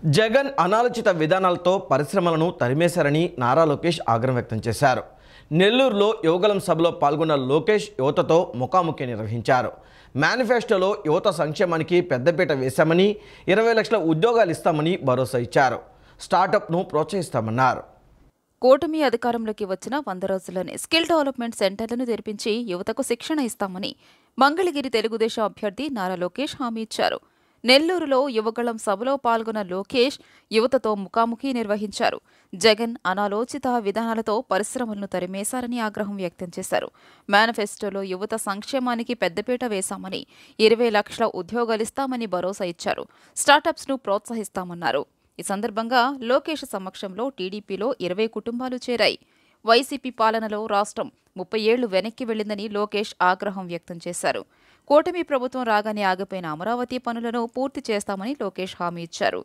జగన్ అనాలోచిత విధానాలతో పరిశ్రమలను తరిమేశారని నారా లోకేష్ ఆగ్రహం వ్యక్తం చేశారు. నెల్లూరులో యువగళం సభలో పాల్గొన్న లోకేష్ యువతతో ముఖాముఖి నిర్వహించారు. మేనిఫెస్టోలో యువత సంక్షేమానికి పెద్దపీట వేశామని 20 లక్షల ఉద్యోగాలు ఇస్తామని భరోసా ఇచ్చారు. స్టార్టప్ను ప్రోత్సహిస్తామన్నారు. కూటమి అధికారంలోకి వచ్చిన 100 రోజుల్లోనే స్కిల్ డెవలప్మెంట్ సెంటర్లను తెరిపించి యువతకు శిక్షణ ఇస్తామని మంగళగిరి తెలుగుదేశం అభ్యర్థి నారా లోకేష్ హామీ ఇచ్చారు. నెల్లూరులో యువగళం సభలో పాల్గొన్న లోకేష్ యువతతో ముఖాముఖి నిర్వహించారు. జగన్ అనాలోచిత విధానాలతో పరిశ్రమలను తరిమేశారని ఆగ్రహం వ్యక్తం చేశారు. మేనిఫెస్టోలో యువత సంక్షేమానికి పెద్దపీట వేశామని 20 లక్షల ఉద్యోగాలిస్తామని భరోసా ఇచ్చారు. స్టార్టప్స్ను ప్రోత్సహిస్తామన్నారు. ఈ సందర్భంగా లోకేష్ సమక్షంలో టీడీపీలో 20 కుటుంబాలు చేరాయి. వైసీపీ పాలనలో రాష్ట్రం 30 ఏళ్లు వెనక్కి వెళ్లిందని లోకేష్ ఆగ్రహం వ్యక్తం చేశారు. కూటమి ప్రభుత్వం రాగానే ఆగిపోయిన అమరావతి పనులను పూర్తి చేస్తామని లోకేష్ హామీ ఇచ్చారు.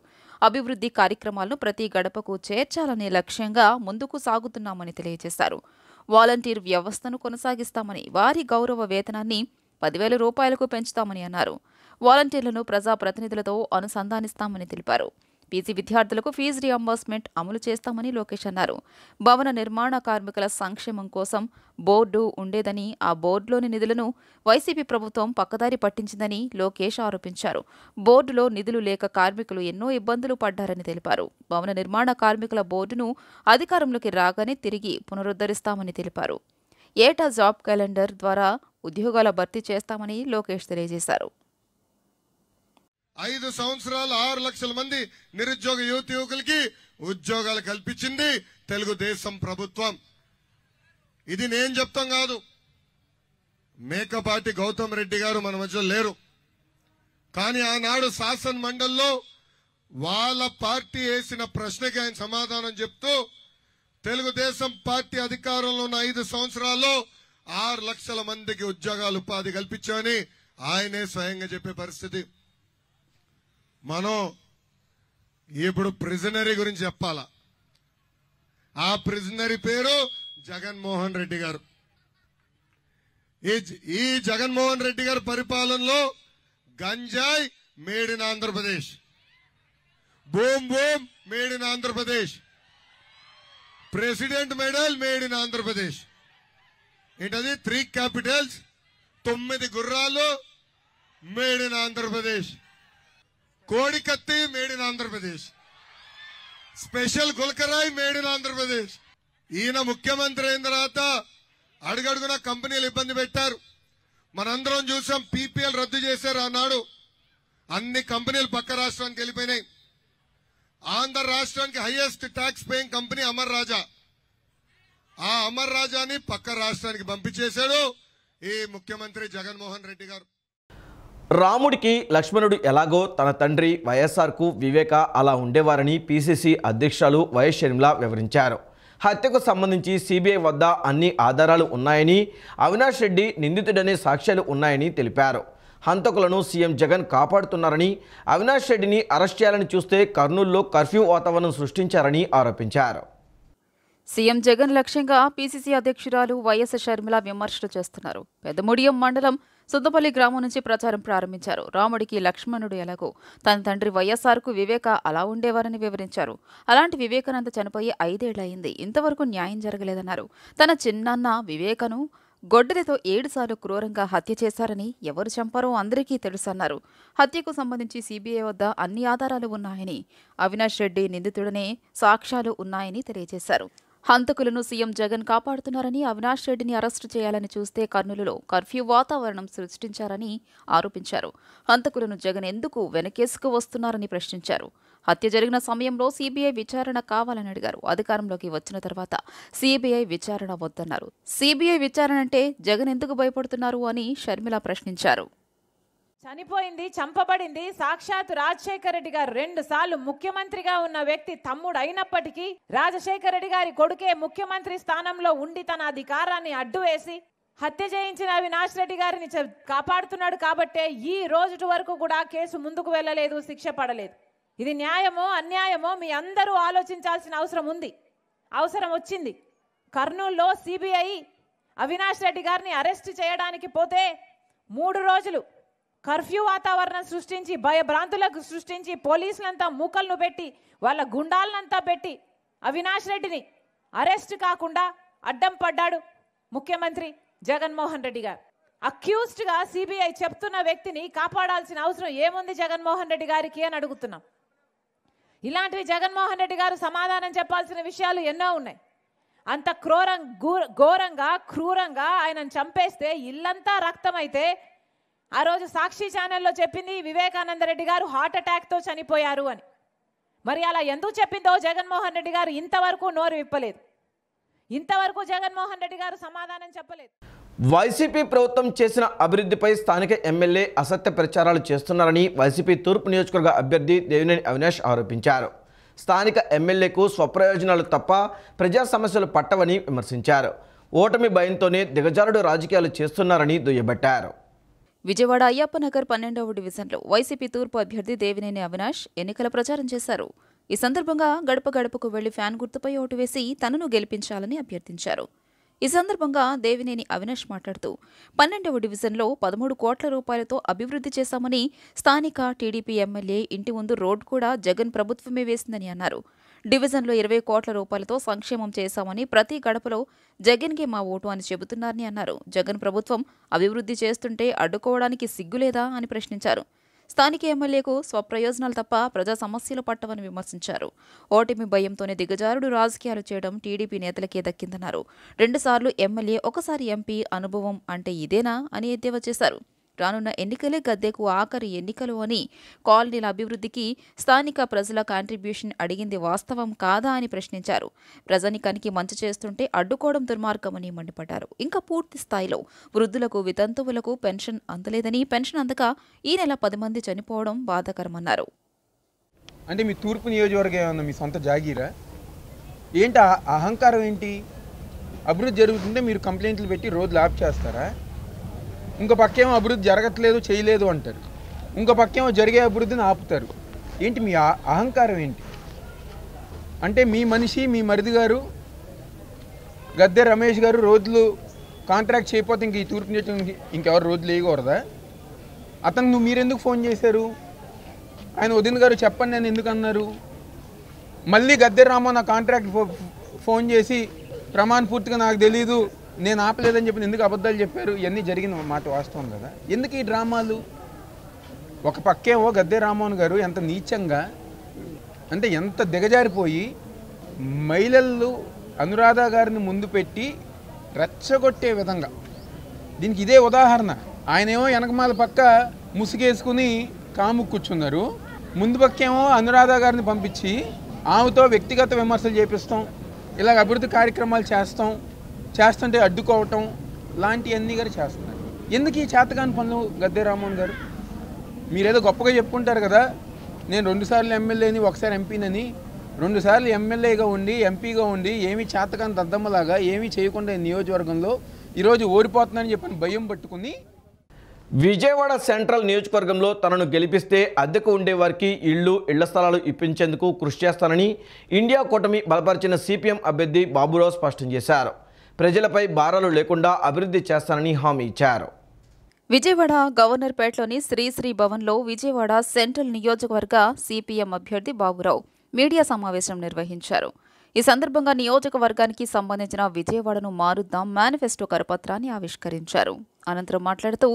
అభివృద్ధి కార్యక్రమాలను ప్రతి గడపకు చేర్చాలనే లక్ష్యంగా ముందుకు సాగుతున్నామని తెలియజేశారు. వాలంటీర్ వ్యవస్థను కొనసాగిస్తామని, వారి గౌరవ వేతనాన్ని 10,000 రూపాయలకు పెంచుతామని అన్నారు. వాలంటీర్లను ప్రజాప్రతినిధులతో అనుసంధానిస్తామని తెలిపారు. పీజీ విద్యార్థులకు ఫీజు రియంబర్స్మెంట్ అమలు చేస్తామని లోకేష్ అన్నారు. భవన నిర్మాణ కార్మికుల సంక్షేమం కోసం బోర్డు ఉండేదని, ఆ బోర్డులోని నిధులను వైసీపీ ప్రభుత్వం పక్కదారి పట్టించిందని లోకేష్ ఆరోపించారు. బోర్డులో నిధులు లేక కార్మికులు ఎన్నో ఇబ్బందులు పడ్డారని తెలిపారు. భవన నిర్మాణ కార్మికుల బోర్డును అధికారంలోకి రాగానే తిరిగి పునరుద్ధరిస్తామని తెలిపారు. ఏటా జాబ్ క్యాలెండర్ ద్వారా ఉద్యోగాల భర్తీ చేస్తామని లోకేష్ తెలియజేశారు. 5 సంవత్సరాలు 6 లక్షల మంది నిరుద్యోగ యువకులకి ఉద్యోగాలు కల్పించింది తెలుగుదేశం ప్రభుత్వం. ఇది నేను చెప్తాం కాదు. మేకపాటి గౌతమ్ రెడ్డి గారు మన మధ్యలో లేరు. కానీ ఆనాడు శాసన మండలిలో వాళ్ళ పార్టీ వేసిన ప్రశ్నకి ఆయన సమాధానం చెప్తూ తెలుగుదేశం పార్టీ అధికారంలో ఉన్న 5 సంవత్సరాల్లో 6 లక్షల మందికి ఉద్యోగాలు ఉపాధి కల్పించామని ఆయనే స్వయంగా చెప్పే పరిస్థితి. మనం ఇప్పుడు ప్రిజనరీ గురించి చెప్పాలా. ఆ ప్రిజనరీ పేరు జగన్మోహన్ రెడ్డి గారు. ఈ జగన్మోహన్ రెడ్డి గారి పరిపాలనలో గంజాయి made in Andhra Pradesh, boom boom made in Andhra Pradesh, president medal made in Andhra Pradesh. ఏంటది? 3 క్యాపిటల్స్, 9 గుర్రాలు made in Andhra Pradesh, Kodikathi made in Andhra Pradesh, special గుల్కరాయ్ made in Andhra Pradesh. ఈయన ముఖ్యమంత్రి అయిన తర్వాత అడుగడుగున కంపెనీలు ఇబ్బంది పెట్టారు. మనందరం చూసాం. పీపీఎల్ రద్దు చేశారు ఆనాడు. అన్ని కంపెనీలు పక్క రాష్ట్రానికి వెళ్ళిపోయినాయి. ఆంధ్ర రాష్ట్రానికి highest tax paying company Amar Raja. ఆ అమర్ రాజాని పక్క రాష్ట్రానికి పంపించేశాడు ఈ ముఖ్యమంత్రి జగన్మోహన్ రెడ్డి గారు. రాముడికి లక్ష్మణుడు ఎలాగో తన తండ్రి వైఎస్ఆర్కు వివేక అలా ఉండేవారని పీసీసీ అధ్యక్షురాలు వైఎస్ షర్మిల వివరించారు. హత్యకు సంబంధించి సీబీఐ వద్ద అన్ని ఆధారాలు ఉన్నాయని, అవినాష్ రెడ్డి నిందితుడనే సాక్ష్యాలు ఉన్నాయని తెలిపారు. హంతకులను సీఎం జగన్ కాపాడుతున్నారని, అవినాష్ రెడ్డిని అరెస్ట్ చేయాలని చూస్తే కర్నూలులో కర్ఫ్యూ వాతావరణం సృష్టించారని ఆరోపించారు. సీఎం జగన్ లక్ష్యంగా పీసీసీ అధ్యక్షురాలు వైఎస్ షర్మిల విమర్శలు చేస్తున్నారు. పెద్దముడియం మండలం సుద్దపల్లి గ్రామం నుంచి ప్రచారం ప్రారంభించారు. రాముడికి లక్ష్మణుడు ఎలాగో తన తండ్రి వైఎస్ఆర్కు వివేక అలా ఉండేవారని వివరించారు. అలాంటి వివేకానంద చనిపోయి 5 ఏళ్లయింది. ఇంతవరకు న్యాయం జరగలేదన్నారు. తన చిన్నాన్న వివేకను గొడ్డలితో 7 సార్లు క్రూరంగా హత్య చేశారని, ఎవరు చంపారో అందరికీ తెలుసన్నారు. హత్యకు సంబంధించి సీబీఐ వద్ద అన్ని ఆధారాలు ఉన్నాయని, అవినాష్ రెడ్డి నిందితుడనే సాక్ష్యాలు ఉన్నాయని తెలియజేశారు. హంతకులను సీఎం జగన్ కాపాడుతున్నారని, అవినాష్ రెడ్డిని అరెస్టు చేయాలని చూస్తే కర్నూలులో కర్ఫ్యూ వాతావరణం సృష్టించారని ఆరోపించారు. హంతకులను జగన్ ఎందుకు వెనకేసుకు వస్తున్నారని ప్రశ్నించారు. హత్య జరిగిన సమయంలో సీబీఐ విచారణ కావాలని అడిగారు. అధికారంలోకి వచ్చిన తర్వాత సీబీఐ విచారణ వద్దన్నారు. సీబీఐ విచారణ అంటే జగన్ ఎందుకు భయపడుతున్నారు అని షర్మిల ప్రశ్నించారు. చనిపోయింది, చంపబడింది సాక్షాత్ రాజశేఖర రెడ్డి గారు. 2 సార్లు ముఖ్యమంత్రిగా ఉన్న వ్యక్తి తమ్ముడు అయినప్పటికీ రాజశేఖర రెడ్డి గారి కొడుకే ముఖ్యమంత్రి స్థానంలో ఉండి తన అధికారాన్ని అడ్డు వేసి హత్య చేయించిన అవినాష్ రెడ్డి గారిని కాపాడుతున్నాడు. కాబట్టే ఈ రోజు వరకు కూడా కేసు ముందుకు వెళ్ళలేదు, శిక్ష పడలేదు. ఇది న్యాయమో అన్యాయమో మీ అందరూ ఆలోచించాల్సిన అవసరం వచ్చింది. కర్నూలులో సిబిఐ అవినాష్ రెడ్డి గారిని అరెస్ట్ చేయడానికి పోతే 3 రోజులు కర్ఫ్యూ వాతావరణం సృష్టించి భయభ్రాంతులకు సృష్టించి పోలీసులంతా మూకలను పెట్టి వాళ్ళ గుండాలనంతా పెట్టి అవినాష్ రెడ్డిని అరెస్ట్ కాకుండా అడ్డం పడ్డాడు ముఖ్యమంత్రి జగన్మోహన్ రెడ్డి గారు. అక్యూజ్డ్గా సిబిఐ చెప్తున్న వ్యక్తిని కాపాడాల్సిన అవసరం ఏముంది జగన్మోహన్ రెడ్డి గారికి అని అడుగుతున్నాం. ఇలాంటివి జగన్మోహన్ రెడ్డి గారు సమాధానం చెప్పాల్సిన విషయాలు ఎన్నో ఉన్నాయి. అంత ఘోరంగా క్రూరంగా ఆయనను చంపేస్తే ఇల్లంతా రక్తమైతే ఆ రోజు సాక్షి ఛానల్లో చెప్పింది వివేకానంద రెడ్డి గారు హార్ట్ అటాక్తో చనిపోయారు అని. మరి అలా ఎందుకు చెప్పిందో జగన్మోహన్ రెడ్డి గారు ఇంతవరకు నోరు విప్పలేదు. ఇంతవరకు జగన్మోహన్ రెడ్డి గారు సమాధానం చెప్పలేదు. వైసీపీ ప్రభుత్వం చేసిన అభివృద్ధిపై స్థానిక ఎమ్మెల్యే అసత్య ప్రచారాలు చేస్తున్నారని వైసీపీ తూర్పు నియోజకవర్గ అభ్యర్థి దేవినేని అవినాష్ ఆరోపించారు. స్థానిక ఎమ్మెల్యేకు స్వప్రయోజనాలు తప్ప ప్రజా సమస్యలు పట్టవని విమర్శించారు. ఓటమి భయంతోనే దిగజారుడు రాజకీయాలు చేస్తున్నారని దుయ్యబట్టారు. విజయవాడ అయ్యప్పనగర్ 12వ డివిజన్లో వైసీపీ తూర్పు అభ్యర్థి దేవినేని అవినాష్ ఎన్నికల ప్రచారం చేశారు. ఈ సందర్భంగా గడప గడపకు వెళ్లి ఫ్యాన్ గుర్తుపై ఓటు వేసి తనను గెలిపించాలని అభ్యర్థించారు. ఈ సందర్భంగా దేవినేని అవినాష్ మాట్లాడుతూ 12వ డివిజన్లో 13 కోట్ల రూపాయలతో అభివృద్ధి చేశామని, స్థానిక టీడీపీ ఎమ్మెల్యే ఇంటి ముందు రోడ్డు కూడా జగన్ ప్రభుత్వమే వేసిందని అన్నారు. డివిజన్లో 20 కోట్ల రూపాయలతో సంక్షేమం చేశామని, ప్రతి గడపలో జగన్కే మా ఓటు అని చెబుతున్నారని అన్నారు. జగన్ ప్రభుత్వం అభివృద్ధి చేస్తుంటే అడ్డుకోవడానికి సిగ్గులేదా అని ప్రశ్నించారు. స్థానిక ఎమ్మెల్యేకు స్వప్రయోజనాలు తప్ప ప్రజా సమస్యలు పట్టవని విమర్శించారు. ఓటమి భయంతోనే దిగజారుడు రాజకీయాలు చేయడం టీడీపీ నేతలకే దక్కిందన్నారు. 2 సార్లు ఎమ్మెల్యే, ఒకసారి ఎంపీ అనుభవం అంటే ఇదేనా అని ఎద్దేవా చేశారు. రానున్న ఎన్నికలే గద్దెకు ఆఖరి ఎన్నికలు అని, కాలనీల అభివృద్ధికి స్థానిక ప్రజల కాంట్రిబ్యూషన్ అడిగింది వాస్తవం కాదా అని ప్రశ్నించారు. ప్రజానికానికి మంచి చేస్తుంటే అడ్డుకోవడం దుర్మార్గమని మండిపడ్డారు. ఇంకా పూర్తి స్థాయిలో వృద్ధులకు, వితంతువులకు పెన్షన్ అందలేదని, పెన్షన్ అందక ఈ నెల 10 మంది చనిపోవడం బాధాకరమన్నారు. అంటే మీ తూర్పు నియోజకవర్గం ఏమన్నా మీ సొంత జాగీరా ఏంటి? అహంకారం ఏంటి? అభివృద్ధి జరుగుతుంటే మీరు కంప్లైంట్లు పెట్టి రోజులు ఆఫ్ చేస్తారా? ఇంకో పక్కేమో అభివృద్ధి జరగట్లేదు, చేయలేదు అంటారు. ఇంకో పక్కేమో జరిగే అభివృద్ధిని ఆపుతారు. ఏంటి మీ అహంకారం ఏంటి? అంటే మీ మనిషి, మీ మరిది గారు గద్దె రమేష్ గారు రోజులు కాంట్రాక్ట్ చేయకపోతే ఇంక ఈ తూర్పు నియోజకవర్గం ఇంకెవరు రోజులు వేయకూడదా? అతను మీరెందుకు ఫోన్ చేశారు? ఆయన వదిన గారు చెప్పండి నేను ఎందుకు అన్నారు? మళ్ళీ గద్దె రామో నా కాంట్రాక్ట్ ఫోన్ చేసి ప్రమాణ పూర్తిగా నాకు తెలీదు, నేను ఆపలేదని చెప్పి ఎందుకు అబద్ధాలు చెప్పారు? ఇవన్నీ జరిగిన మాట వాస్తవం కదా. ఎందుకు ఈ డ్రామాలు? ఒక పక్కేమో గద్దె రామ్మోహన్ గారు ఎంత నీచంగా, అంటే ఎంత దిగజారిపోయి మహిళలు అనురాధ గారిని ముందు పెట్టి రెచ్చగొట్టే విధంగా, దీనికి ఇదే ఉదాహరణ. ఆయనేమో వెనకమాల పక్క ముసుగేసుకుని కాము కూర్చున్నారు, ముందు పక్కేమో అనురాధ గారిని పంపించి ఆమెతో వ్యక్తిగత విమర్శలు చేపిస్తాం, ఇలాగ అభివృద్ధి కార్యక్రమాలు చేస్తుంటే అడ్డుకోవటం లాంటివన్నీ గారు చేస్తున్నారు. ఎందుకు ఈ చేతకాని పనులు గద్దె రామ్మోహన్ గారు? మీరేదో గొప్పగా చెప్పుకుంటారు కదా, నేను 2 సార్లు ఎమ్మెల్యేని, ఒకసారి ఎంపీనని. 2 సార్లు ఎమ్మెల్యేగా ఉండి, ఎంపీగా ఉండి ఏమీ చేతకాని దద్దమ్మలాగా ఏమీ చేయకుండా నియోజకవర్గంలో ఈరోజు ఓడిపోతున్నానని చెప్పని భయం పట్టుకుని విజయవాడ సెంట్రల్ నియోజకవర్గంలో తనను గెలిపిస్తే అద్దెకు ఉండేవారికి ఇళ్ల స్థలాలు ఇప్పించేందుకు కృషి చేస్తానని ఇండియా కూటమి బలపరిచిన సిపిఎం అభ్యర్థి బాబురావు స్పష్టం చేశారు. ప్రజలపై భారాలు లేకుండా అభివృద్ధి చేస్తానని హామీ ఇచ్చారు. విజయవాడ గవర్నర్పేటలోని శ్రీశ్రీ భవన్లో విజయవాడ సెంట్రల్ నియోజకవర్గ సిపిఎం అభ్యర్థి బాబురావు మీడియా సమావేశం నిర్వహించారు. ఈ సందర్భంగా నియోజకవర్గానికి సంబంధించిన విజయవాడను మారుద్దాం మేనిఫెస్టో కరపత్రాన్ని ఆవిష్కరించారు. అనంతరం మాట్లాడుతూ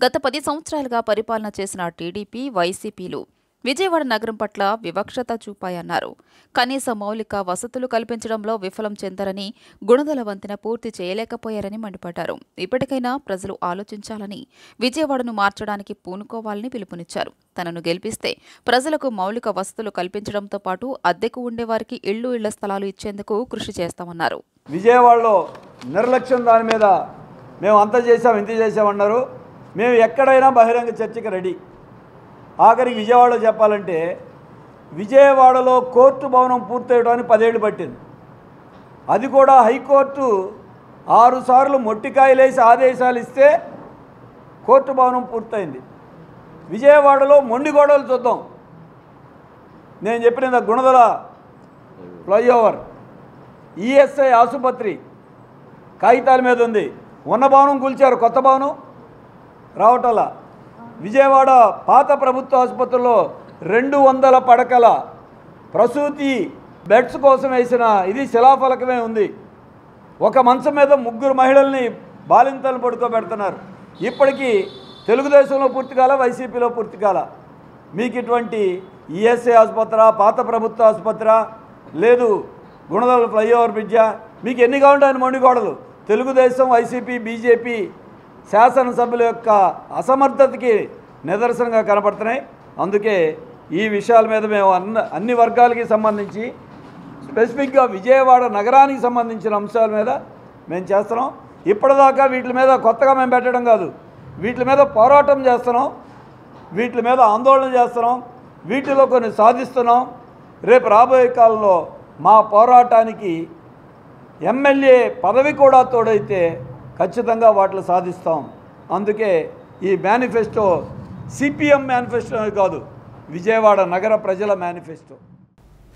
గత 10 సంవత్సరాలుగా పరిపాలన చేసిన టీడీపీ, వైసీపీలు విజయవాడ నగరం పట్ల వివక్షత చూపాయన్నారు. కనీస మౌలిక వసతులు కల్పించడంలో విఫలం చెందారని, గుణదల వంతెన పూర్తి చేయలేకపోయారని మండిపడ్డారు. ఇప్పటికైనా ప్రజలు ఆలోచించాలని, విజయవాడను మార్చడానికి పూనుకోవాలని పిలుపునిచ్చారు. తనను గెలిపిస్తే ప్రజలకు మౌలిక వసతులు కల్పించడంతో పాటు అద్దెకు ఉండేవారికి ఇళ్ల స్థలాలు ఇచ్చేందుకు కృషి చేస్తామన్నారు. విజయవాడలో నిర్లక్ష్యం దాని మీద మేము అంత చేసాం, ఇంత చేసామన్నారు. మేము ఎక్కడైనా బహిరంగ చర్చకి రెడీ. ఆఖరికి విజయవాడలో చెప్పాలంటే విజయవాడలో కోర్టు భవనం పూర్తయ్యడానికి 10 ఏళ్ళు పట్టింది. అది కూడా హైకోర్టు 6 సార్లు మొట్టికాయలేసి ఆదేశాలు ఇస్తే కోర్టు భవనం పూర్తయింది. విజయవాడలో మొండి గోడలు చూద్దాం. నేను చెప్పిన గుణదల ఫ్లైఓవర్, ఈఎస్ఐ ఆసుపత్రి కాగితాల మీద ఉంది. ఉన్న భవనం కూల్చారు, కొత్త భవనం రావటంలా. విజయవాడ పాత ప్రభుత్వ ఆసుపత్రిలో 200 పడకల ప్రసూతి బెడ్స్ కోసం వేసిన ఇది శిలాఫలకమే ఉంది. ఒక మంచం మీద 3 మహిళల్ని బాలింతలను పడుకోబెడుతున్నారు. ఇప్పటికీ తెలుగుదేశంలో పూర్తికాల, వైసీపీలో పూర్తికాల. మీకు ఇటువంటి ఈఎస్ఐ ఆసుపత్రి, పాత ప్రభుత్వ ఆసుపత్రి, లేదు గుణదల ఫ్లైఓవర్ బ్రిడ్జా, మీకు ఎన్ని కావాలంటే ఆయన మొండిగోడలు. తెలుగుదేశం, వైసీపీ, బీజేపీ శాసనసభ్యుల యొక్క అసమర్థతకి నిదర్శనంగా కనపడుతున్నాయి. అందుకే ఈ విషయాల మీద మేము అన్ని వర్గాలకి సంబంధించి, స్పెసిఫిక్గా విజయవాడ నగరానికి సంబంధించిన అంశాల మీద మేము చేస్తున్నాం. ఇప్పటిదాకా వీటి మీద కొత్తగా మేము పెట్టడం కాదు, వీటి మీద పోరాటం చేస్తున్నాం, వీటి మీద ఆందోళన చేస్తున్నాం, వీటిలో కొన్ని సాధిస్తున్నాం. రేపు రాబోయే కాలంలో మా పోరాటానికి ఎమ్మెల్యే పదవి కూడా తోడైతే ఖచ్చితంగా వాటిని సాధిస్తాం. అందుకే ఈ మేనిఫెస్టో సిపిఎం మేనిఫెస్టో కాదు, విజయవాడ నగర ప్రజల మేనిఫెస్టో.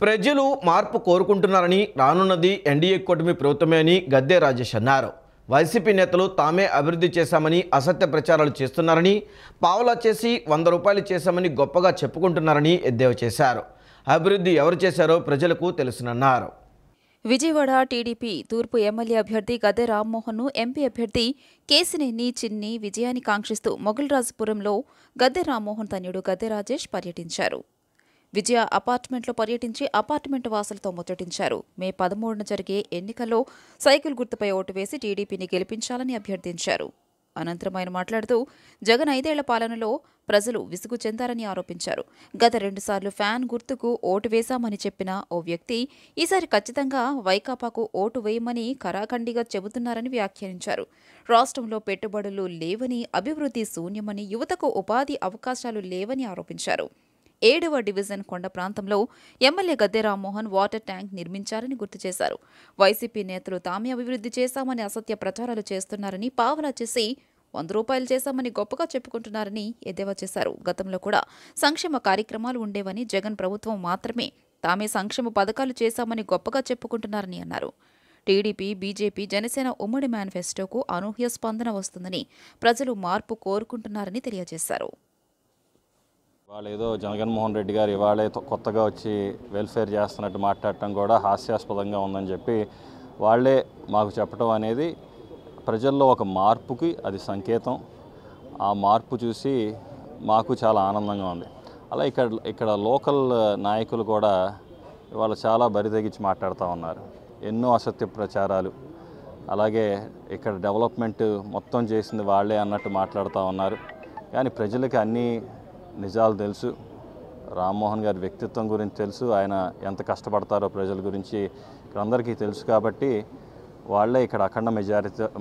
ప్రజలు మార్పు కోరుకుంటున్నారని, రానున్నది ఎన్డీఏ కూటమి ప్రభుత్వమే అని గద్దె రాజేష్ అన్నారు. వైసీపీ నేతలు తామే అభివృద్ధి చేశామని అసత్య ప్రచారాలు చేస్తున్నారని, పావలా చేసి 100 రూపాయలు చేశామని గొప్పగా చెప్పుకుంటున్నారని ఎద్దేవా చేశారు. అభివృద్ధి ఎవరు చేశారో ప్రజలకు తెలుసునన్నారు. విజయవాడ టీడీపీ తూర్పు ఎమ్మెల్యే అభ్యర్థి గద్దె రామ్మోహన్ను ఎంపీ అభ్యర్థి కేసినేని చిన్ని విజయాన్ని కాంక్షిస్తూ మొగల్రాజుపురంలో గద్దె రామ్మోహన్ తనయుడు గద్దె రాజేష్ పర్యటించారు. విజయ అపార్ట్మెంట్లో పర్యటించి అపార్ట్మెంట్ వాసులతో ముచ్చటించారు. మే 13న జరిగే ఎన్నికల్లో సైకిల్ గుర్తుపై ఓటు వేసి టీడీపీని గెలిపించాలని అభ్యర్థించారు. అనంతరం ఆయన మాట్లాడుతూ జగన్ 5 ఏళ్ల పాలనలో ప్రజలు విసుగు చెందారని ఆరోపించారు. గత 2 సార్లు ఫ్యాన్ గుర్తుకు ఓటు వేశామని చెప్పిన ఓ వ్యక్తి ఈసారి ఖచ్చితంగా వైకాపాకు ఓటు వేయమని ఖరాఖండిగా చెబుతున్నారని వ్యాఖ్యానించారు. రాష్ట్రంలో పెట్టుబడులు లేవని, అభివృద్ధి శూన్యమని, యువతకు ఉపాధి అవకాశాలు లేవని ఆరోపించారు. 7వ డివిజన్ కొండ ప్రాంతంలో MLA Gadde Rammohan water tank నిర్మించారని గుర్తు చేశారు. వైసీపీ నేతలు తామే అభివృద్ధి చేశామని అసత్య ప్రచారాలు చేస్తున్నారని, పావలా చేసి 100 రూపాయలు చేశామని గొప్పగా చెప్పుకుంటున్నారని ఎద్దేవా చేశారు. గతంలో కూడా సంక్షేమ కార్యక్రమాలు ఉండేవని, జగన్ ప్రభుత్వం మాత్రమే తామే సంక్షేమ పథకాలు చేశామని గొప్పగా చెప్పుకుంటున్నారని అన్నారు. టీడీపీ, బీజేపీ, జనసేన ఉమ్మడి మేనిఫెస్టోకు అనూహ్య స్పందన వస్తుందని, ప్రజలు మార్పు కోరుకుంటున్నారని తెలియజేశారు. వాళ్ళు ఏదో జగన్మోహన్ రెడ్డి గారు ఇవాళే కొత్తగా వచ్చి వెల్ఫేర్ చేస్తున్నట్టు మాట్లాడటం కూడా హాస్యాస్పదంగా ఉందని చెప్పి వాళ్ళే మాకు చెప్పడం అనేది ప్రజల్లో ఒక మార్పుకి అది సంకేతం. ఆ మార్పు చూసి మాకు చాలా ఆనందంగా ఉంది. అలా ఇక్కడ లోకల్ నాయకులు కూడా ఇవాళ చాలా బరితెగించి మాట్లాడుతూ ఉన్నారు. ఎన్నో అసత్య ప్రచారాలు, అలాగే ఇక్కడ డెవలప్మెంట్ మొత్తం చేసింది వాళ్ళే అన్నట్టు మాట్లాడుతూ ఉన్నారు. కానీ ప్రజలకి అన్నీ నిజాలు తెలుసు. రామ్మోహన్ గారి వ్యక్తిత్వం గురించి తెలుసు, ఆయన ఎంత కష్టపడతారో ప్రజల గురించి అందరికీ తెలుసు. కాబట్టి వాళ్ళే ఇక్కడ అఖండ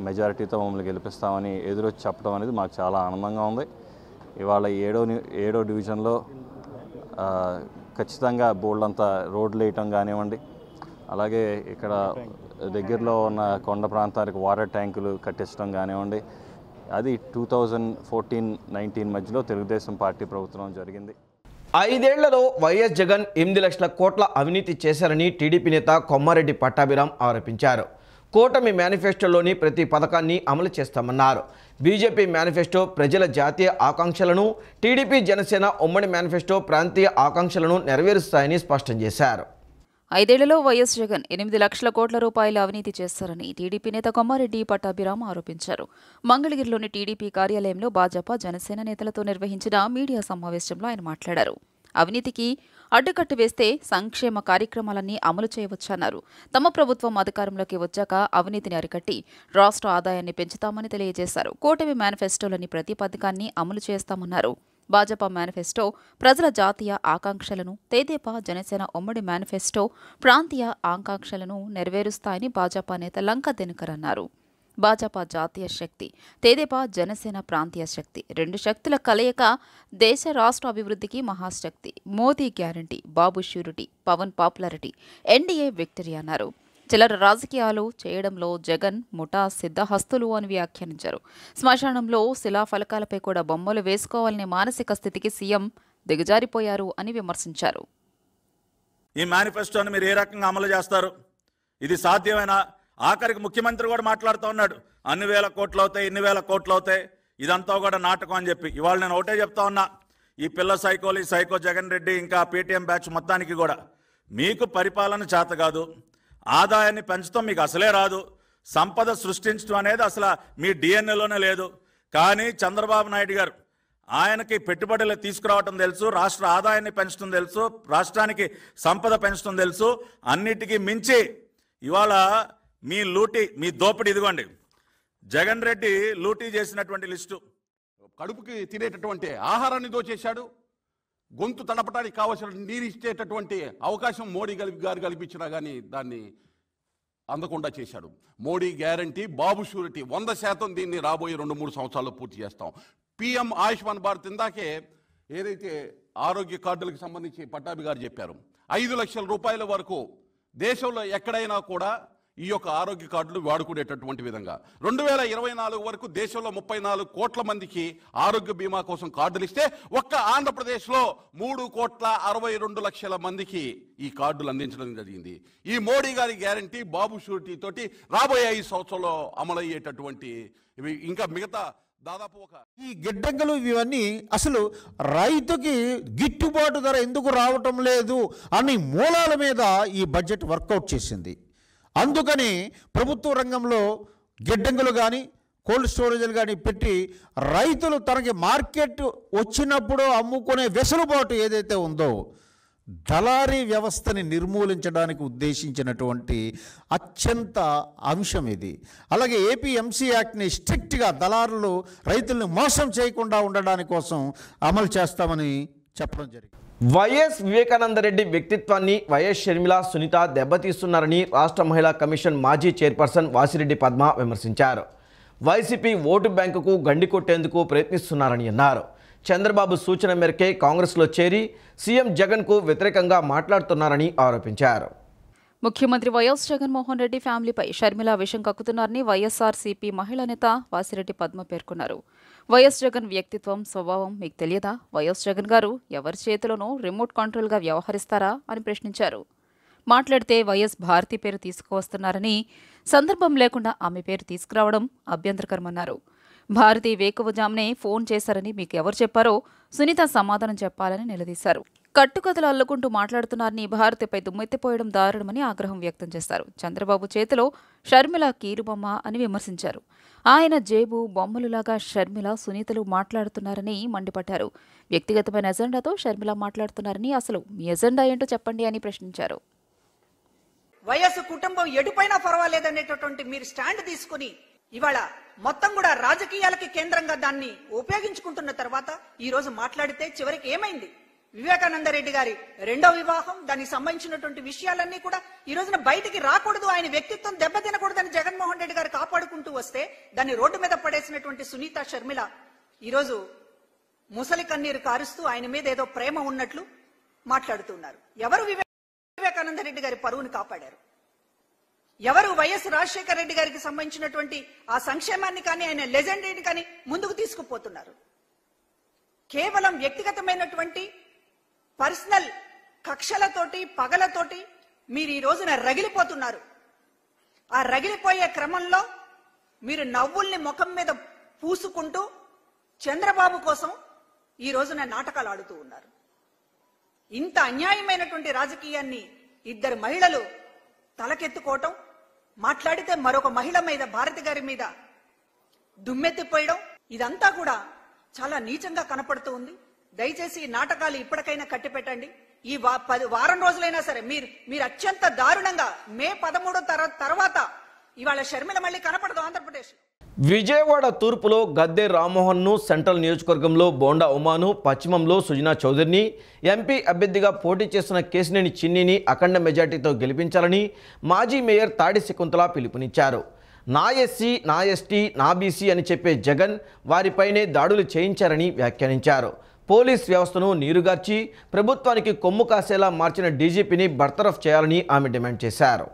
మెజారిటీతో మమ్మల్ని గెలిపిస్తామని ఎదురొచ్చి చెప్పడం అనేది మాకు చాలా ఆనందంగా ఉంది. ఇవాళ 7వ డివిజన్లో ఖచ్చితంగా బోల్డంతా రోడ్లు వేయటం కానివ్వండి, అలాగే ఇక్కడ దగ్గరలో ఉన్న కొండ ప్రాంతానికి వాటర్ ట్యాంకులు కట్టించడం కానివ్వండి, అది 2014-19 మధ్యలో తెలుగుదేశం పార్టీ ప్రభుత్వం జరిగింది. 5 ఏళ్లలో వైఎస్ జగన్ 8 లక్షల కోట్ల అవినీతి చేశారని టీడీపీ నేత కొమ్మారెడ్డి పట్టాభిరామ్ ఆరోపించారు. కూటమి మేనిఫెస్టోలోని ప్రతి పథకాన్ని అమలు చేస్తామన్నారు. బీజేపీ మేనిఫెస్టో ప్రజల జాతీయ ఆకాంక్షలను, టీడీపీ జనసేన ఉమ్మడి మేనిఫెస్టో ప్రాంతీయ ఆకాంక్షలను నెరవేరుస్తాయని స్పష్టం చేశారు. 5 ఏళ్లలో వైఎస్ జగన్ 8 లక్షల కోట్ల రూపాయల అవినీతి చేశారని టీడీపీ నేత కొమ్మారెడ్డి పట్టాభిరామ్ ఆరోపించారు. మంగళగిరిలోని టీడీపీ కార్యాలయంలో భాజపా, జనసేన నేతలతో నిర్వహించిన మీడియా సమావేశంలో ఆయన మాట్లాడారు. అవినీతికి అడ్డుకట్టు వేస్తే సంక్షేమ కార్యక్రమాలన్నీ అమలు చేయవచ్చన్నారు. తమ ప్రభుత్వం అధికారంలోకి వచ్చాక అవినీతిని అరికట్టి రాష్ట్ర ఆదాయాన్ని పెంచుతామని తెలియజేశారు. కూటమి మేనిఫెస్టోలోని ప్రతి పథకాన్ని అమలు చేస్తామన్నారు. భాజపా మేనిఫెస్టో ప్రజల జాతీయ ఆకాంక్షలను, తెదేపా జనసేన ఉమ్మడి మేనిఫెస్టో ప్రాంతీయ ఆకాంక్షలను నెరవేరుస్తాయని భాజపా నేత లంకా దినకర్ అన్నారు. భాజపా జాతీయ శక్తి, తెదేపా జనసేన ప్రాంతీయ శక్తి, 2 శక్తుల కలయిక దేశ రాష్ట్ర అభివృద్ధికి మహాశక్తి. Modi guarantee, Babu surety, Pavan popularity, NDA victory అన్నారు. చిల్లర రాజకీయాలు చేయడంలో జగన్ ముఠా సిద్ధహస్తులు అని వ్యాఖ్యానించారు. శ్మశానంలో శిలాఫలకాలపై కూడా బొమ్మలు వేసుకోవాలనే మానసిక స్థితికి సీఎం దిగజారిపోయారు అని విమర్శించారు. ఈ మేనిఫెస్టోని మీరు ఏ రకంగా అమలు చేస్తారు? ఇది సాధ్యమేనా? ఆఖరికి ముఖ్యమంత్రి కూడా మాట్లాడుతూ ఉన్నాడు, అన్ని వేల కోట్లు అవుతాయి, ఇన్ని వేల కోట్లు అవుతాయి. ఇదంతా కూడా నాటకం అని చెప్పి. ఇవాళ నేను ఒకటే చెప్తా ఉన్నా, ఈ పిల్ల సైకోలు, సైకో జగన్ రెడ్డి ఇంకా పేటీఎం బ్యాచ్ మొత్తానికి కూడా మీకు పరిపాలన చేత కాదు, ఆదాయాన్ని పెంచడం మీకు అసలే రాదు, సంపద సృష్టించడం అనేది అసలు మీ డిఎన్ఏలోనే లేదు. కానీ చంద్రబాబు నాయుడు గారు ఆయనకి పెట్టుబడులు తీసుకురావటం తెలుసు, రాష్ట్ర ఆదాయాన్ని పెంచడం తెలుసు, రాష్ట్రానికి సంపద పెంచడం తెలుసు. అన్నిటికీ మించి ఇవాళ మీ లూటీ, మీ దోపిడీ ఇదిగోండి. జగన్ రెడ్డి లూటీ చేసినటువంటి లిస్టు. కడుపుకి తినేటటువంటి ఆహారాన్ని దోచేశాడు. గొంతు తడపడానికి కావలసిన నీరు ఇచ్చేటటువంటి అవకాశం మోడీ గారు కల్పించినా కానీ దాన్ని అందకుండా చేశాడు. మోడీ గ్యారంటీ, బాబు షూరిటీ 100% దీన్ని రాబోయే 2-3 సంవత్సరాల్లో పూర్తి చేస్తాం. పిఎం ఆయుష్మాన్ భారత్ ఇందాకే ఏదైతే ఆరోగ్య కార్డులకు సంబంధించి పట్టాభి గారు చెప్పారు, 5 లక్షల రూపాయల వరకు దేశంలో ఎక్కడైనా కూడా ఈ యొక్క ఆరోగ్య కార్డులు వాడుకునేటటువంటి విధంగా 2024 వరకు దేశంలో 34 కోట్ల మందికి ఆరోగ్య బీమా కోసం కార్డులు ఇస్తే ఒక్క ఆంధ్రప్రదేశ్లో 3,62,00,000 మందికి ఈ కార్డులు అందించడం జరిగింది. ఈ మోడీ గారి గ్యారంటీ, బాబు షూరిటీ తోటి రాబోయే 5 సంవత్సరాల్లో అమలయ్యేటటువంటి ఇంకా మిగతా దాదాపు ఈ గిడ్డంగులు ఇవన్నీ అసలు రైతుకి గిట్టుబాటు ధర ఎందుకు రావటం లేదు అని మూలాల మీద ఈ బడ్జెట్ వర్కౌట్ చేసింది. అందుకని ప్రభుత్వ రంగంలో గిడ్డంగులు కానీ కోల్డ్ స్టోరేజ్లు కానీ పెట్టి రైతులు తనకి మార్కెట్ వచ్చినప్పుడు అమ్ముకునే వెసులుబాటు ఏదైతే ఉందో దళారీ వ్యవస్థని నిర్మూలించడానికి ఉద్దేశించినటువంటి అత్యంత అంశం ఇది. అలాగే ఏపీఎంసీ యాక్ట్ని స్ట్రిక్ట్గా దళారులు రైతుల్ని మోసం చేయకుండా ఉండడానికి కోసం అమలు చేస్తామని చెప్పడం జరిగింది. వైఎస్ వివేకానందరెడ్డి వ్యక్తిత్వాన్ని వైఎస్ షర్మిల, సునీత దెబ్బతీస్తున్నారని రాష్ట్ర మహిళా కమిషన్ మాజీ చైర్పర్సన్ వాసిరెడ్డి పద్మ విమర్శించారు. వైసీపీ ఓటు బ్యాంకుకు గండి కొట్టేందుకు ప్రయత్నిస్తున్నారని అన్నారు. చంద్రబాబు సూచన మేరకే కాంగ్రెస్లో చేరి సీఎం జగన్కు వ్యతిరేకంగా మాట్లాడుతున్నారని ఆరోపించారు. ముఖ్యమంత్రి వైఎస్ జగన్మోహన్ రెడ్డి ఫ్యామిలీపై షర్మిల విషం కక్కుతున్నారని వైఎస్ఆర్సీపీ మహిళా నేత వాసిరెడ్డి పద్మ పేర్కొన్నారు. వైఎస్ జగన్ వ్యక్తిత్వం, స్వభావం మీకు తెలియదా? వైఎస్ జగన్ గారు ఎవరి చేతిలోనూ రిమోట్ కంట్రోల్గా వ్యవహరిస్తారా అని ప్రశ్నించారు. మాట్లాడితే వైఎస్ భారతి పేరు తీసుకువస్తున్నారని, సందర్భం లేకుండా ఆమె పేరు తీసుకురావడం అభ్యంతరకరమన్నారు. భారతి వేకువజామునే ఫోన్ చేశారని మీకు ఎవరు చెప్పారో సునీత సమాధానం చెప్పాలని నిలదీశారు. కట్టుకథలు అల్లుకుంటూ మాట్లాడుతున్నారని, భారతిపై దుమ్మెత్తిపోయడం దారుణమని ఆగ్రహం వ్యక్తం చేశారు. చంద్రబాబు చేతిలో షర్మిల కీరుబొమ్మ అని విమర్శించారు. ఆయన జేబు బొమ్మలులాగా షర్మిల, సునీతలు మాట్లాడుతున్నారని మండిపడ్డారు. వ్యక్తిగతమైన ఎజెండాతో షర్మిల మాట్లాడుతున్నారని, అసలు మీ ఎజెండా ఏంటో చెప్పండి అని ప్రశ్నించారు. వైఎస్ కుటుంబం ఎటుపైనా పర్వాలేదనేటటువంటి మీరు స్టాండ్ తీసుకుని ఇవాళ మొత్తం కూడా రాజకీయాలకి కేంద్రంగా దాన్ని ఉపయోగించుకుంటున్న తర్వాత ఈ రోజు మాట్లాడితే చివరికి ఏమైంది? వివేకానందరెడ్డి గారి 2వ వివాహం, దానికి సంబంధించినటువంటి విషయాలన్నీ కూడా ఈ రోజున బయటికి రాకూడదు, ఆయన వ్యక్తిత్వం దెబ్బతినకూడదని జగన్మోహన్ రెడ్డి గారు కాపాడుకుంటూ వస్తే దాన్ని రోడ్డు మీద పడేసినటువంటి సునీత, షర్మిల ఈరోజు ముసలి కన్నీరు కారుస్తూ ఆయన మీద ఏదో ప్రేమ ఉన్నట్లు మాట్లాడుతున్నారు. ఎవరు వివేకానందరెడ్డి గారి పరువును కాపాడారు? ఎవరు వైఎస్ రాజశేఖర రెడ్డి గారికి సంబంధించినటువంటి ఆ సంక్షేమాన్ని కానీ ఆయన లెజెండరీని కానీ ముందుకు తీసుకుపోతున్నారు? కేవలం వ్యక్తిగతమైనటువంటి పర్సనల్ కక్షలతోటి, పగలతోటి మీరు ఈ రోజున రగిలిపోతున్నారు. ఆ రగిలిపోయే క్రమంలో మీరు నవ్వుల్ని ముఖం మీద పూసుకుంటూ చంద్రబాబు కోసం ఈ రోజున నాటకాలు ఆడుతూ ఉన్నారు. ఇంత అన్యాయమైనటువంటి రాజకీయాన్ని ఇద్దరు మహిళలు తలకెత్తుకోవటం, మాట్లాడితే మరొక మహిళ మీద, భారతి గారి మీద దుమ్మెత్తిపోయడం, ఇదంతా కూడా చాలా నీచంగా కనపడుతూ ఉంది. దయచేసి ఈ నాటకాలు ఇప్పటికైనా కట్టిపెట్టండి. ఈ వారం రోజులైనా సరే మీరు అత్యంత దారుణంగా మే 13 తర్వాత ఇవాళ షర్మిల మళ్ళీ కనపడదు ఆంధ్రప్రదేశ్. విజయవాడ తూర్పులో గద్దె రామ్మోహన్ను, సెంట్రల్ నియోజకవర్గంలో బోండా ఉమాను, పశ్చిమంలో సుజనా చౌదరిని, ఎంపీ అభ్యర్థిగా పోటీ చేస్తున్న కేశినేని చిన్నిని అఖండ మెజార్టీతో గెలిపించాలని మాజీ మేయర్ తాడి శకుంతల పిలుపునిచ్చారు. నా ఎస్సీ, నా ఎస్టీ, నా బీసీ అని చెప్పే జగన్ వారిపైనే దాడులు చేయించారని వ్యాఖ్యానించారు. పోలీస్ వ్యవస్థను నీరుగార్చి ప్రభుత్వానికి కొమ్ము కాసేలా మార్చిన డీజీపీని బర్తరఫ్ చేయాలని ఆమె డిమాండ్ చేశారు.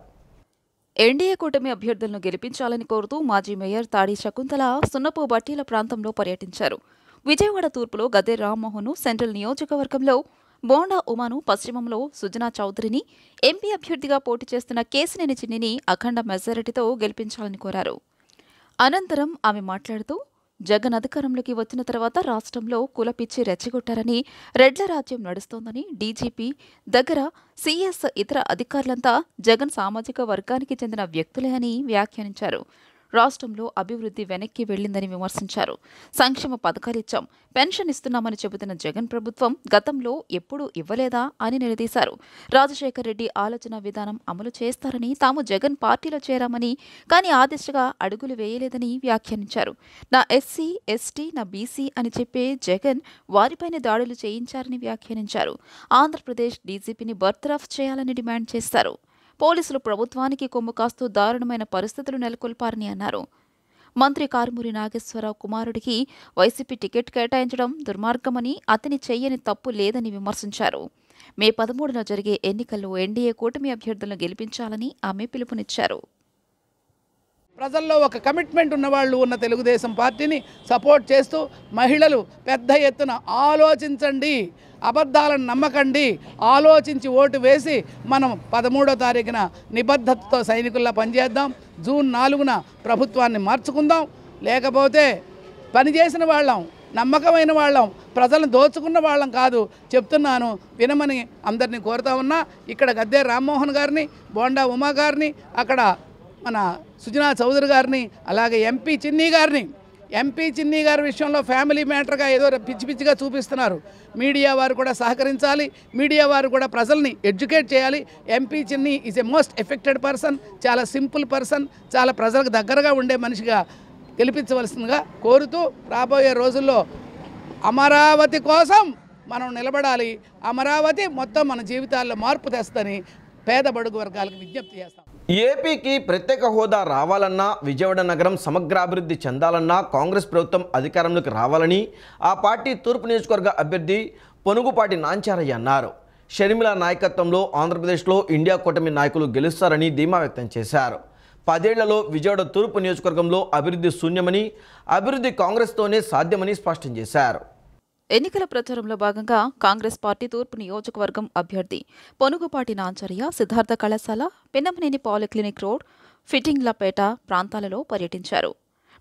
ఎన్డీఏ కూటమి అభ్యర్థులను గెలిపించాలని కోరుతూ మాజీ మేయర్ తాడి శకుంతల సున్నపు బట్టీల ప్రాంతంలో పర్యటించారు. విజయవాడ తూర్పులో గద్దె రామ్మోహన్, సెంట్రల్ నియోజకవర్గంలో బోండా ఉమాను, పశ్చిమంలో సుజనా చౌదరిని, ఎంపీ అభ్యర్థిగా పోటీ చేస్తున్న కేశినేని చిన్నిని అఖండ మెజారిటీతో గెలిపించాలని కోరారు. అనంతరం ఆమె మాట్లాడుతూ జగన్ అధికారంలోకి వచ్చిన తర్వాత రాష్ట్రంలో కులపిచ్చి రెచ్చగొట్టారని, రెడ్ల రాజ్యం నడుస్తోందని, డీజీపీ దగ్గర సీఎస్ ఇతర అధికారులంతా జగన్ సామాజిక వర్గానికి చెందిన వ్యక్తులే అని వ్యాఖ్యానించారు. రాష్ట్రంలో అభివృద్ధి వెనక్కి వెళ్లిందని విమర్శించారు. సంక్షేమ పథకాలిచ్చాం, పెన్షన్ ఇస్తున్నామని చెబుతున్న జగన్ ప్రభుత్వం గతంలో ఎప్పుడూ ఇవ్వలేదా అని నిలదీశారు. రాజశేఖర్ రెడ్డి ఆలోచన విధానం అమలు చేస్తారని, తాము జగన్ పార్టీలో చేరామని, కానీ ఆ దిశగా అడుగులు వేయలేదని వ్యాఖ్యానించారు. నా ఎస్సీ, ఎస్టీ, నా బీసీ అని చెప్పే జగన్ వారిపైన దాడులు చేయించారని వ్యాఖ్యానించారు. ఆంధ్రప్రదేశ్ డీజీపీని బర్తరఫ్ చేయాలని డిమాండ్ చేశారు. పోలీసులు ప్రభుత్వానికి కొమ్ము కాస్తూ దారుణమైన పరిస్థితులు నెలకొల్పారని అన్నారు. మంత్రి కారుమూరి నాగేశ్వరరావు కుమారుడికి వైసీపీ టికెట్ కేటాయించడం దుర్మార్గమని, అతని చెయ్యని తప్పు లేదని విమర్శించారు. మే 13న జరిగే ఎన్నికల్లో ఎన్డీఏ కూటమి అభ్యర్థులను గెలిపించాలని ఆమె పిలుపునిచ్చారు. ప్రజల్లో ఒక కమిట్మెంట్ ఉన్నవాళ్ళు ఉన్న తెలుగుదేశం పార్టీని సపోర్ట్ చేస్తూ మహిళలు పెద్ద ఎత్తున ఆలోచించండి, అబద్ధాలను నమ్మకండి, ఆలోచించి ఓటు వేసి మనం 13వ తారీఖున నిబద్ధతతో సైనికుల్లా పనిచేద్దాం. జూన్ 4న ప్రభుత్వాన్ని మార్చుకుందాం. లేకపోతే పనిచేసిన వాళ్ళం, నమ్మకమైన వాళ్ళం, ప్రజలను దోచుకున్న వాళ్ళం కాదు. చెప్తున్నాను, వినమని అందరినీ కోరుతా ఉన్నా. ఇక్కడ గద్దే రామ్మోహన్ గారిని, బోండా ఉమా గారిని, అక్కడ మన సుజనా చౌదరి గారిని, అలాగే ఎంపీ చిన్ని గారి విషయంలో ఫ్యామిలీ మ్యాటర్గా ఏదో పిచ్చి పిచ్చిగా చూపిస్తున్నారు. మీడియా వారు కూడా సహకరించాలి. మీడియా వారు కూడా ప్రజల్ని ఎడ్యుకేట్ చేయాలి. ఎంపీ చిన్ని is a most affected person, చాలా సింపుల్ పర్సన్, చాలా ప్రజలకు దగ్గరగా ఉండే మనిషిగా గెలిపించవలసిందిగా కోరుతూ, రాబోయే రోజుల్లో అమరావతి కోసం మనం నిలబడాలి. అమరావతి మొత్తం మన జీవితాల్లో మార్పు తెస్తుందని పేద బడుగు వర్గాలకు విజ్ఞప్తి చేస్తాం. ఏపీకి ప్రత్యేక హోదా రావాలన్నా, విజయవాడ నగరం సమగ్రాభివృద్ధి చెందాలన్నా కాంగ్రెస్ ప్రభుత్వం అధికారంలోకి రావాలని ఆ పార్టీ తూర్పు నియోజకవర్గ అభ్యర్థి పొనుగుపాటి నాంచారయ్య అన్నారు. షర్మిల నాయకత్వంలో ఆంధ్రప్రదేశ్లో ఇండియా కూటమి నాయకులు గెలుస్తారని ధీమా వ్యక్తం చేశారు. 10 ఏళ్లలో విజయవాడ తూర్పు నియోజకవర్గంలో అభివృద్ధి శూన్యమని, అభివృద్ధి కాంగ్రెస్తోనే సాధ్యమని స్పష్టం చేశారు. ఎన్నికల ప్రచారంలో భాగంగా కాంగ్రెస్ పార్టీ తూర్పు నియోజకవర్గం అభ్యర్థి పొనుగుపాటి నాంచారయ్య సిద్ధార్థ కళాశాల, పిన్నమనేని పాలిక్లినిక్ రోడ్, ఫిట్టింగ్లపేట ప్రాంతాలలో పర్యటించారు.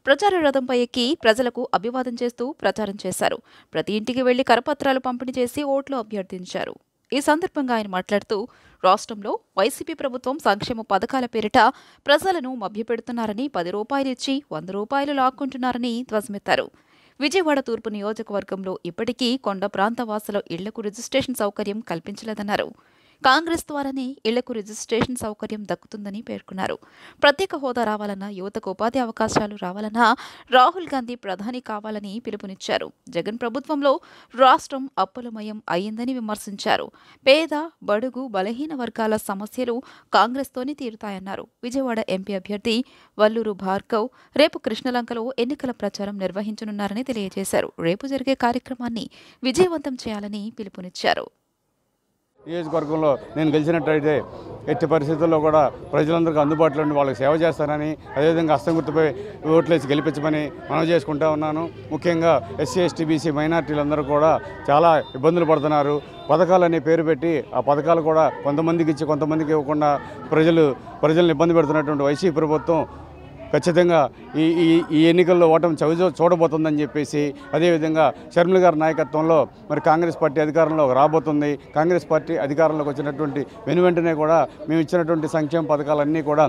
ప్రచార రథంపై ఎక్కి ప్రజలకు అభివాదం చేస్తూ ప్రచారం చేశారు. ప్రతి ఇంటికి వెళ్లి కరపత్రాలు పంపిణీ చేసి ఓట్లు అభ్యర్థించారు. ఈ సందర్భంగా ఆయన మాట్లాడుతూ, రాష్ట్రంలో వైసీపీ ప్రభుత్వం సంక్షేమ పథకాల పేరిట ప్రజలను మభ్యపెడుతున్నారని, 10 రూపాయలు ఇచ్చి 100 రూపాయలు లాక్కుంటున్నారని ధ్వజమెత్తారు. విజయవాడ తూర్పు నియోజకవర్గంలో ఇప్పటికీ కొండ ప్రాంత వాసుల ఇళ్లకు రిజిస్ట్రేషన్ సౌకర్యం కల్పించలేదన్నారు. కాంగ్రెస్ ద్వారానే ఇళ్లకు రిజిస్ట్రేషన్ సౌకర్యం దక్కుతుందని పేర్కొన్నారు. ప్రత్యేక హోదా రావాలన్నా, యువతకు ఉపాధి అవకాశాలు రావాలన్నా రాహుల్ గాంధీ ప్రధాని కావాలని పిలుపునిచ్చారు. జగన్ ప్రభుత్వంలో రాష్ట్రం అప్పులమయం అయ్యిందని విమర్శించారు. పేద, బడుగు, బలహీన వర్గాల సమస్యలు కాంగ్రెస్తోనే తీరుతాయన్నారు. విజయవాడ ఎంపీ అభ్యర్థి వల్లూరు భార్గవ్ రేపు కృష్ణలంకలో ఎన్నికల ప్రచారం నిర్వహించనున్నారని తెలియజేశారు. రేపు జరిగే కార్యక్రమాన్ని విజయవంతం చేయాలని పిలుపునిచ్చారు. నియోజకవర్గంలో నేను గెలిచినట్లయితే ఎట్టి పరిస్థితుల్లో కూడా ప్రజలందరికీ అందుబాటులో ఉండి వాళ్ళకి సేవ చేస్తానని, అదేవిధంగా హస్తం గుర్తుపై ఓట్లేసి గెలిపించమని మనవి చేసుకుంటా ఉన్నాను. ముఖ్యంగా ఎస్సీ, ఎస్టీ, బీసీ మైనార్టీలందరూ కూడా చాలా ఇబ్బందులు పడుతున్నారు. పథకాలు అనే పేరు పెట్టి ఆ పథకాలు కూడా కొంతమందికి ఇచ్చి కొంతమందికి ఇవ్వకుండా ప్రజలను ఇబ్బంది పెడుతున్నటువంటి వైసీపీ ప్రభుత్వం ఖచ్చితంగా ఈ ఎన్నికల్లో ఓటమి చూడబోతుందని చెప్పేసి, అదేవిధంగా షర్మిల గారి నాయకత్వంలో మరి కాంగ్రెస్ పార్టీ అధికారంలోకి రాబోతుంది. కాంగ్రెస్ పార్టీ అధికారంలోకి వచ్చినటువంటి వెంటనే కూడా మేము ఇచ్చినటువంటి సంక్షేమ పథకాలన్నీ కూడా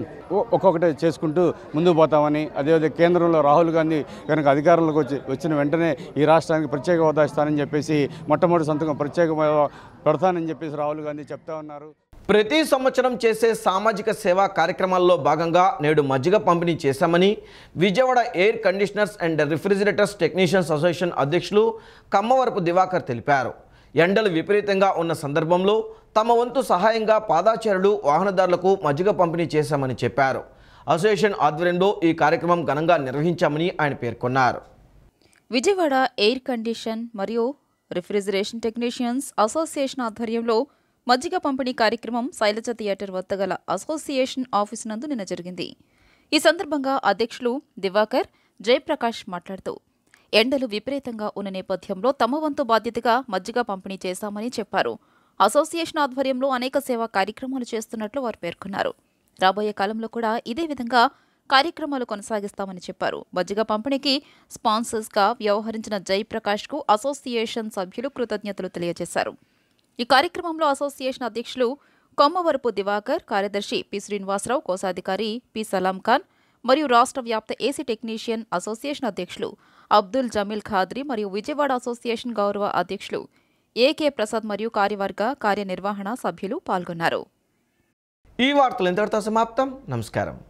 ఒక్కొక్కటి చేసుకుంటూ ముందుకు పోతామని, అదేవిధంగా కేంద్రంలో రాహుల్ గాంధీ కనుక అధికారంలోకి వచ్చిన వెంటనే ఈ రాష్ట్రానికి ప్రత్యేక హోదా ఇస్తానని చెప్పేసి, మొట్టమొదటి సంతకం ప్రత్యేక పెడతానని చెప్పేసి రాహుల్ గాంధీ చెప్తా ఉన్నారు. ప్రతి సంవత్సరం చేసే సామాజిక సేవా కార్యక్రమాల్లో భాగంగా నేడు మజ్జిగ పంపిణీ చేశామని Vijayawada air conditioners and refrigerators technicians association అధ్యక్షులు కమ్మవరపు దివాకర్ తెలిపారు. ఎండలు విపరీతంగా ఉన్న సందర్భంలో తమ వంతు సహాయంగా పాదాచారులు, వాహనదారులకు మజ్జిగ పంపిణీ చేశామని చెప్పారు. అసోసియేషన్ ఆధ్వర్యంలో ఈ కార్యక్రమం ఘనంగా నిర్వహించామని ఆయన పేర్కొన్నారు. విజయవాడ ఎయిర్ కండిషన్ మరియు రిఫ్రిజిరేషన్ టెక్నీషియన్స్ అసోసియేషన్ ఆధ్వర్యంలో మజ్జిగ పంపిణీ కార్యక్రమం శైలజ థియేటర్ వద్ద గల అసోసియేషన్ ఆఫీసు నందు నిన్న జరిగింది. ఈ సందర్భంగా అధ్యక్షులు దివాకర్, జయప్రకాష్ మాట్లాడుతూ, ఎండలు విపరీతంగా ఉన్న నేపథ్యంలో తమ వంతు బాధ్యతగా మజ్జిగ పంపిణీ చేశామని చెప్పారు. అసోసియేషన్ ఆధ్వర్యంలో అనేక సేవా కార్యక్రమాలు చేస్తున్నట్లు వారు పేర్కొన్నారు. రాబోయే కాలంలో కూడా ఇదే విధంగా కార్యక్రమాలు కొనసాగిస్తామని చెప్పారు. మజ్జిగ పంపిణీకి స్పాన్సర్స్గా వ్యవహరించిన జయప్రకాష్కు అసోసియేషన్ సభ్యులు కృతజ్ఞతలు తెలియజేశారు. ఈ కార్యక్రమంలో అసోసియేషన్ అధ్యక్షులు కొమ్మవరపు దివాకర్, కార్యదర్శి పి శ్రీనివాసరావు, కోశాధికారి పి సలాం ఖాన్ మరియు రాష్ట్ర వ్యాప్త ఏసీ టెక్నీషియన్ అసోసియేషన్ అధ్యక్షులు అబ్దుల్ జమీల్ ఖాద్రి మరియు విజయవాడ అసోసియేషన్ గౌరవ అధ్యక్షులు ఏకే ప్రసాద్ మరియు కార్యవర్గ కార్యనిర్వహణ సభ్యులు పాల్గొన్నారు. ఈ వార్తలు ఇంతటితో సమాప్తం. నమస్కారం.